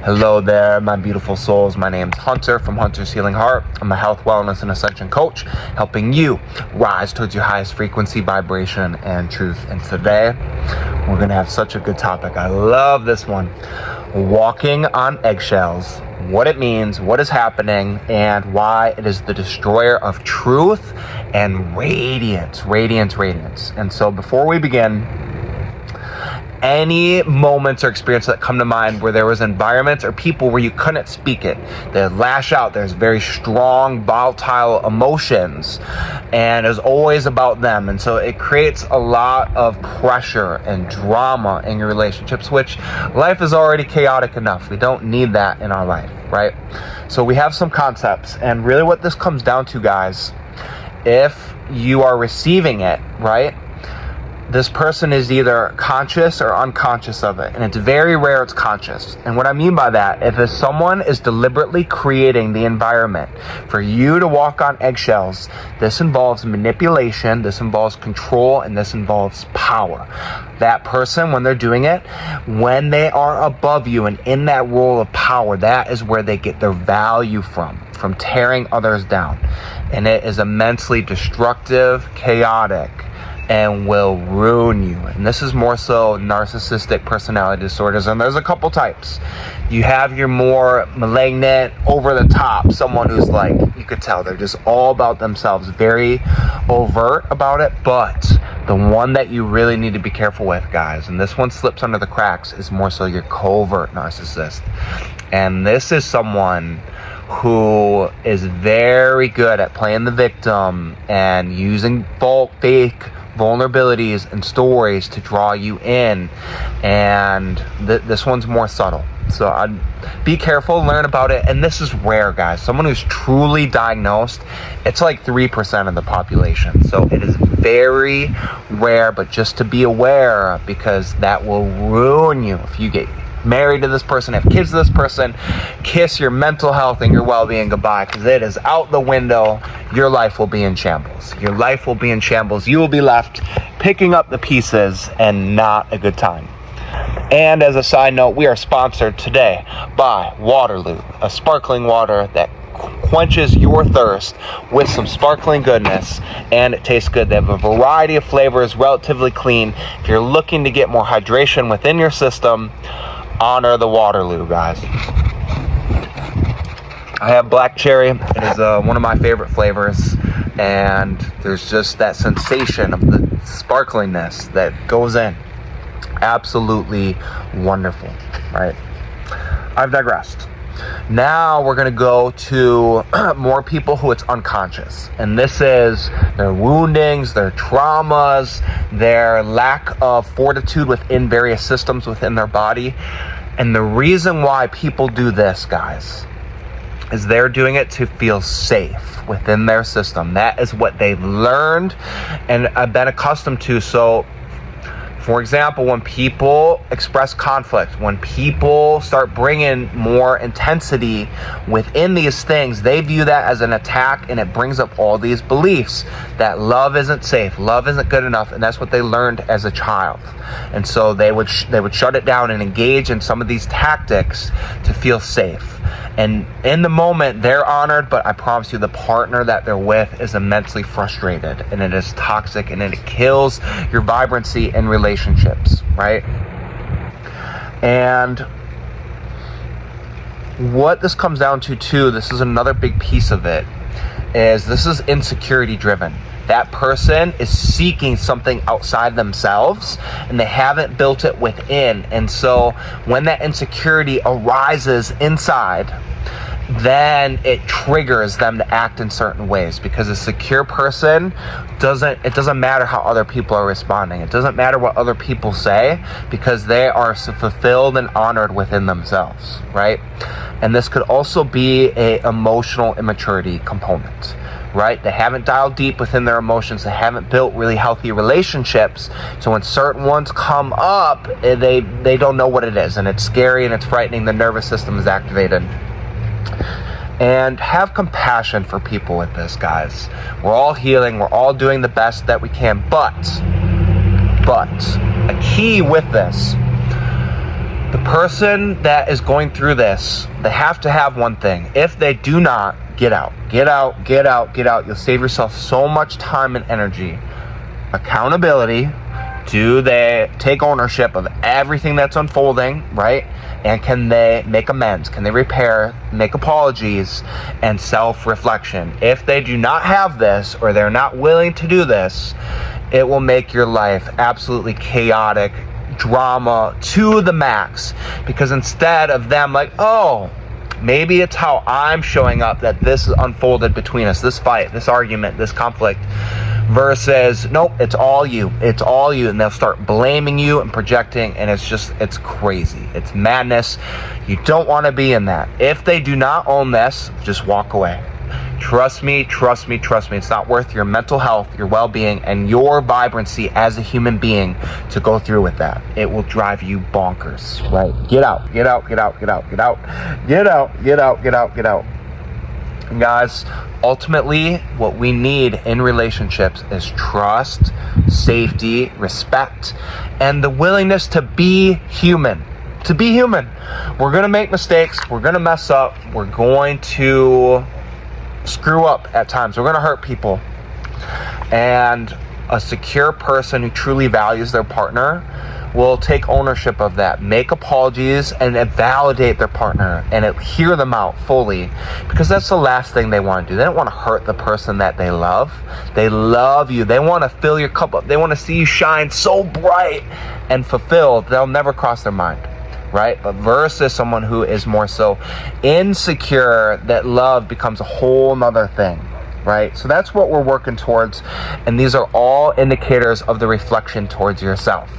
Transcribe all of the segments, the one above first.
Hello there, my beautiful souls. My name's Hunter from Hunter's Healing Heart. I'm a health, wellness, and ascension coach, helping you rise towards your highest frequency, vibration, and truth. And today, we're going to have such a good topic. I love this one. Walking on eggshells. What it means, what is happening, and why it is the destroyer of truth and radiance. Radiance. And so before we begin, any moments or experiences that come to mind where there was environments or people where you couldn't speak it, they lash out, there's very strong volatile emotions, and it's always about them, and so it creates a lot of pressure and drama in your relationships, which life is already chaotic enough. We don't need that in our life, right? So we have some concepts, and really what this comes down to, guys, if you are receiving it, right, this person is either conscious or unconscious of it, and it's very rare it's conscious. And what I mean by that, if someone is deliberately creating the environment for you to walk on eggshells, this involves manipulation, this involves control, and this involves power. That person, when they're doing it, when they are above you and in that role of power, that is where they get their value from tearing others down. And it is immensely destructive, chaotic, and will ruin you. And this is more so narcissistic personality disorders, and there's a couple types. You have your more malignant, over the top, someone who's like, you could tell they're just all about themselves, very overt about it. But the one that you really need to be careful with, guys, and this one slips under the cracks, is more so your covert narcissist. And this is someone who is very good at playing the victim and using fake vulnerabilities and stories to draw you in, and this one's more subtle, so I'd be careful, learn about it. And this is rare, guys. Someone who's truly diagnosed, it's like 3% of the population, so it is very rare, but just to be aware, because that will ruin you. If you get married to this person, have kids to this person, kiss your mental health and your well-being goodbye, because it is out the window. Your life will be in shambles. You will be left picking up the pieces, and not a good time. And as a side note, we are sponsored today by Waterloo, a sparkling water that quenches your thirst with some sparkling goodness, and it tastes good. They have a variety of flavors, relatively clean. If you're looking to get more hydration within your system, honor the Waterloo, guys. I have black cherry. It is one of my favorite flavors, and there's just that sensation of the sparkliness that goes in. Absolutely wonderful, right? I've digressed. Now we're going to go to more people who it's unconscious. And this is their woundings, their traumas, their lack of fortitude within various systems within their body. And the reason why people do this, guys, is they're doing it to feel safe within their system. That is what they've learned and have been accustomed to. So, for example, when people express conflict, when people start bringing more intensity within these things, they view that as an attack, and it brings up all these beliefs that love isn't safe, love isn't good enough, and that's what they learned as a child. And so they would shut it down and engage in some of these tactics to feel safe. And in the moment, they're honored, but I promise you, the partner that they're with is immensely frustrated, and it is toxic, and it kills your vibrancy in relationships, right? And what this comes down to, too, this is another big piece of it, is this is insecurity driven. That person is seeking something outside themselves, and they haven't built it within. And so when that insecurity arises inside, then it triggers them to act in certain ways, because a secure person it doesn't matter how other people are responding. It doesn't matter what other people say, because they are fulfilled and honored within themselves, right? And this could also be a emotional immaturity component, right? They haven't dialed deep within their emotions. They haven't built really healthy relationships. So when certain ones come up, they don't know what it is, and it's scary and it's frightening. The nervous system is activated. And have compassion for people with this, guys. We're all healing. We're all doing the best that we can. But a key with this The person that is going through this, they have to have one thing. If they do not, get out. Get out, get out, get out. You'll save yourself so much time and energy. Accountability. Do they take ownership of everything that's unfolding, right? And can they make amends? Can they repair, make apologies, and self-reflection? If they do not have this, or they're not willing to do this, it will make your life absolutely chaotic, drama to the max. Because instead of them like, oh, maybe it's how I'm showing up that this is unfolded between us, this fight, this argument, this conflict, versus, nope, it's all you, and they'll start blaming you and projecting, and it's crazy. It's madness. You don't want to be in that. If they do not own this, just walk away. Trust me, trust me, trust me. It's not worth your mental health, your well-being, and your vibrancy as a human being to go through with that. It will drive you bonkers, right? Get out, get out, get out, get out, get out, get out, get out, get out, get out. And guys, ultimately, what we need in relationships is trust, safety, respect, and the willingness to be human. To be human. We're going to make mistakes. We're going to mess up. We're going to screw up at times. We're going to hurt people. And a secure person who truly values their partner will take ownership of that, make apologies, and validate their partner, and hear them out fully, because that's the last thing they want to do. They don't want to hurt the person that they love. They love you. They want to fill your cup up. They want to see you shine so bright and fulfilled. They'll never cross their mind, right? But versus someone who is more so insecure, that love becomes a whole nother thing, right? So that's what we're working towards, and these are all indicators of the reflection towards yourself.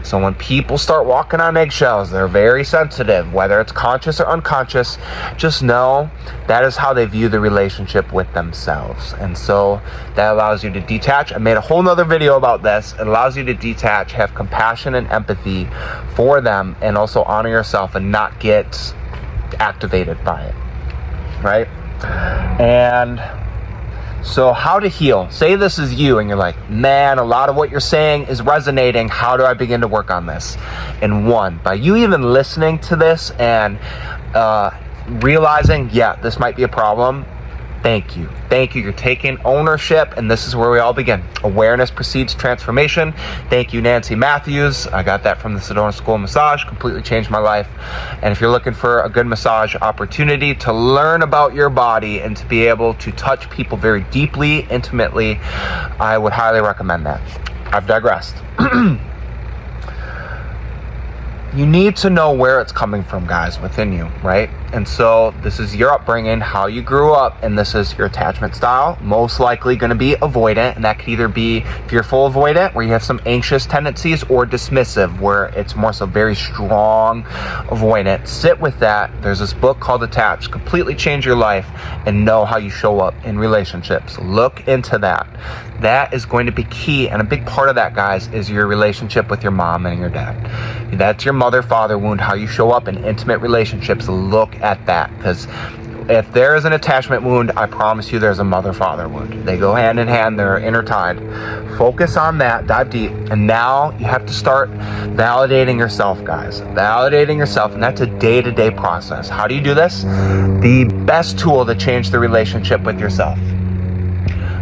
So when people start walking on eggshells, they're very sensitive, whether it's conscious or unconscious. Just know that is how they view the relationship with themselves. And so that allows you to detach. I made a whole nother video about this. It allows you to detach, have compassion and empathy for them, and also honor yourself and not get activated by it, right? And so how to heal. Say this is you and you're like, man, a lot of what you're saying is resonating. How do I begin to work on this? And one, by you even listening to this and realizing, yeah, this might be a problem. Thank you. Thank you. You're taking ownership, and this is where we all begin. Awareness precedes transformation. Thank you, Nancy Matthews. I got that from the Sedona School of Massage. Completely changed my life. And if you're looking for a good massage opportunity to learn about your body and to be able to touch people very deeply, intimately, I would highly recommend that. I've digressed. You need to know where it's coming from, guys, within you, right? And so this is your upbringing, how you grew up, and this is your attachment style. Most likely going to be avoidant, and that could either be fearful avoidant, where you have some anxious tendencies, or dismissive, where it's more so very strong avoidant. Sit with that. There's this book called Attached. Completely change your life and know how you show up in relationships. Look into that. That is going to be key, and a big part of that, guys, is your relationship with your mom and your dad. That's your mother-father wound, how you show up in intimate relationships. Look at that, because if there is an attachment wound, I promise you there's a mother-father wound. They go hand in hand. They're intertied. Focus on that. Dive deep. And now you have to start validating yourself, guys. Validating yourself, and that's a day-to-day process. How do you do this? The best tool to change the relationship with yourself.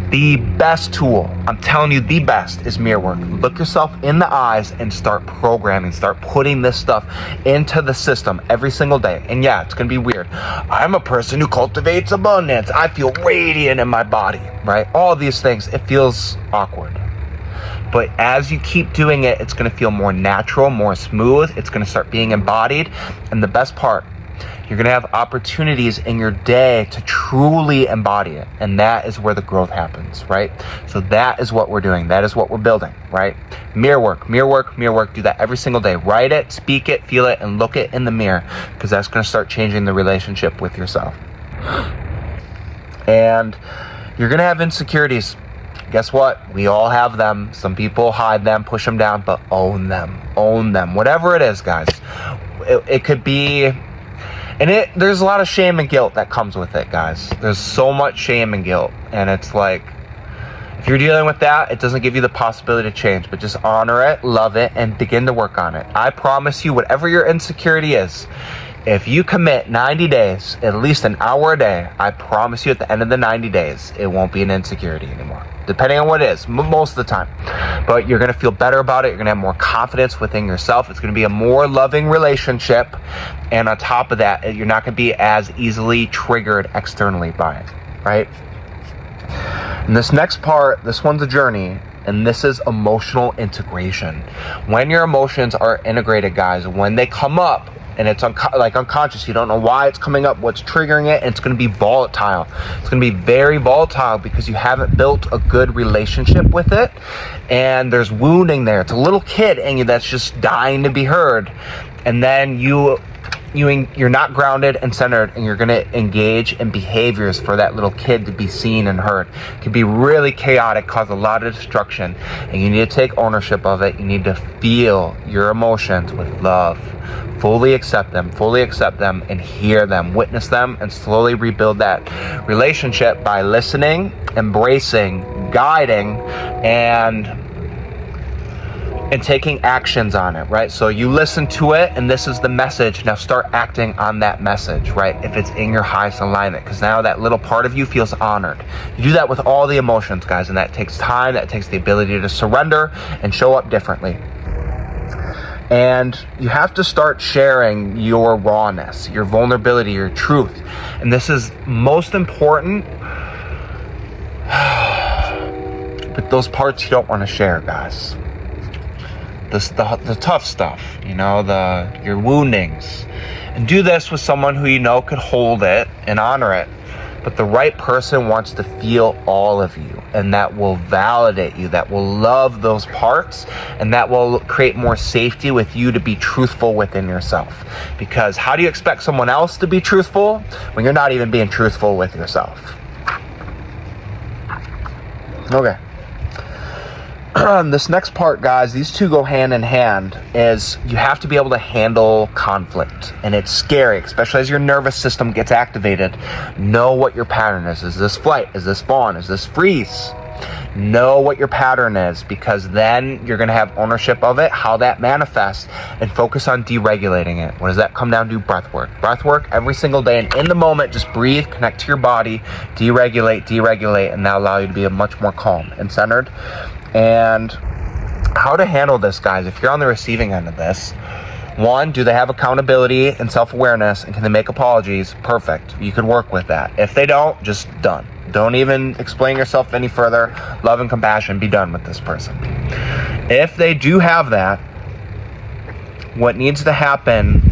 The best tool, I'm telling you, the best is mirror work. Look yourself in the eyes and start programming, start putting this stuff into the system every single day. And yeah, it's going to be weird. I'm a person who cultivates abundance. I feel radiant in my body, right? All of these things, it feels awkward. But as you keep doing it, it's going to feel more natural, more smooth. It's going to start being embodied. And the best part, you're going to have opportunities in your day to truly embody it. And that is where the growth happens, right? So that is what we're doing. That is what we're building, right? Mirror work, mirror work, mirror work. Do that every single day. Write it, speak it, feel it, and look it in the mirror, because that's going to start changing the relationship with yourself. And you're going to have insecurities. Guess what? We all have them. Some people hide them, push them down, but own them. Own them. Whatever it is, guys. It could be... And there's a lot of shame and guilt that comes with it, guys. There's so much shame and guilt. And it's like, If you're dealing with that, it doesn't give you the possibility to change, but just honor it, love it, and begin to work on it. I promise you, whatever your insecurity is, if you commit 90 days, at least an hour a day, I promise you at the end of the 90 days, it won't be an insecurity anymore. Depending on what it is, most of the time. But you're going to feel better about it. You're going to have more confidence within yourself. It's going to be a more loving relationship. And on top of that, you're not going to be as easily triggered externally by it, right? And this next part, this one's a journey. And this is emotional integration. When your emotions are integrated, guys, when they come up, and it's unconscious, you don't know why it's coming up, what's triggering it, and it's going to be volatile. It's going to be very volatile because you haven't built a good relationship with it, and there's wounding there. It's a little kid in you that's just dying to be heard, and then you're not grounded and centered, and you're going to engage in behaviors for that little kid to be seen and heard. It can be really chaotic, cause a lot of destruction, and you need to take ownership of it. You need to feel your emotions with love. Fully accept them, and hear them, witness them, and slowly rebuild that relationship by listening, embracing, guiding, and taking actions on it, right? So you listen to it, and this is the message. Now start acting on that message, right? If it's in your highest alignment, because now that little part of you feels honored. You do that with all the emotions, guys, and that takes time. That takes the ability to surrender and show up differently. And you have to start sharing your rawness, your vulnerability, your truth. And this is most important, but those parts you don't want to share, guys. The tough stuff, your woundings. And do this with someone who you know could hold it and honor it. But the right person wants to feel all of you, and that will validate you, that will love those parts, and that will create more safety with you to be truthful within yourself. Because how do you expect someone else to be truthful when you're not even being truthful with yourself? Okay. This next part, guys, these two go hand in hand, is you have to be able to handle conflict. And it's scary, especially as your nervous system gets activated. Know what your pattern is. Is this flight? Is this fawn? Is this freeze? Know what your pattern is, because then you're going to have ownership of it, how that manifests, and focus on deregulating it. What does that come down to? Breath work. Breath work every single day, and in the moment, just breathe, connect to your body, deregulate, and that'll allow you to be much more calm and centered. And how to handle this, guys, if you're on the receiving end of this. One, do they have accountability and self-awareness, and can they make apologies? Perfect. You can work with that. If they don't, just done. Don't even explain yourself any further. Love and compassion. Be done with this person. If they do have that, what needs to happen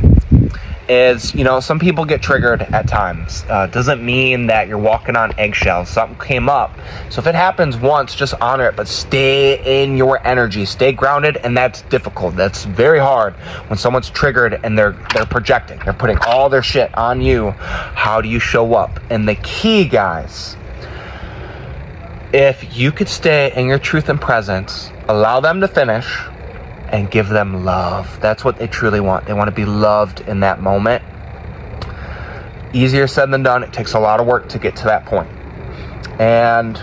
is, some people get triggered at times. Doesn't mean that you're walking on eggshells. Something came up. So if it happens once, just honor it, but stay in your energy, stay grounded, and that's difficult. That's very hard when someone's triggered and they're projecting. They're putting all their shit on you. How do you show up? And the key, guys, if you could stay in your truth and presence, allow them to finish, and give them love. That's what they truly want. They want to be loved in that moment. Easier said than done. It takes a lot of work to get to that point. And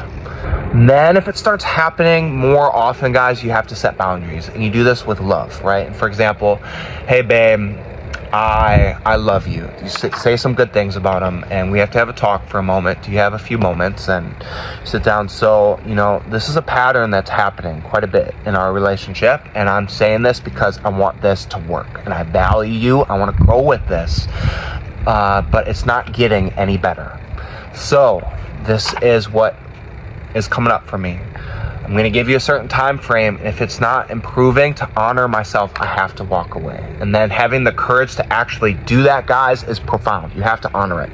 then if it starts happening more often, guys, you have to set boundaries. And you do this with love, right? And for example, hey, babe, I love you. You say some good things about them, and we have to have a talk for a moment. Do you have a few moments? And sit down. So, this is a pattern that's happening quite a bit in our relationship, and I'm saying this because I want this to work, and I value you. I want to grow with this, but it's not getting any better. So, this is what is coming up for me. I'm going to give you a certain time frame, and if it's not improving, to honor myself, I have to walk away. And then having the courage to actually do that, guys, is profound. You have to honor it.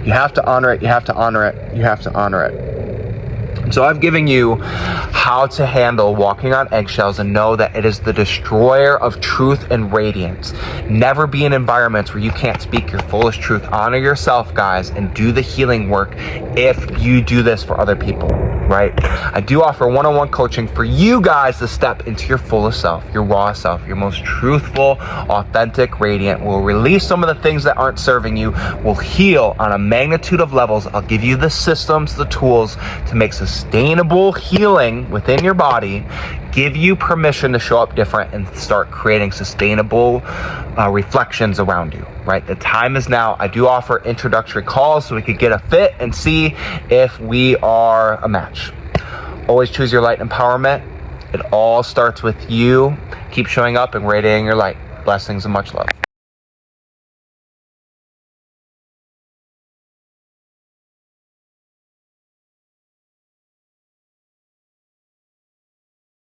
You have to honor it. You have to honor it. You have to honor it. So I've given you how to handle walking on eggshells, and know that it is the destroyer of truth and radiance. Never be in environments where you can't speak your fullest truth. Honor yourself, guys, and do the healing work if you do this for other people, right? I do offer one-on-one coaching for you guys to step into your fullest self, your raw self, your most truthful, authentic, radiant. We'll release some of the things that aren't serving you. We'll heal on a magnitude of levels. I'll give you the systems, the tools to make sustainable healing within your body, give you permission to show up different and start creating sustainable reflections around you, right? The time is now. I do offer introductory calls so we could get a fit and see if we are a match. Always choose your light empowerment. It all starts with you. Keep showing up and radiating your light. Blessings and much love.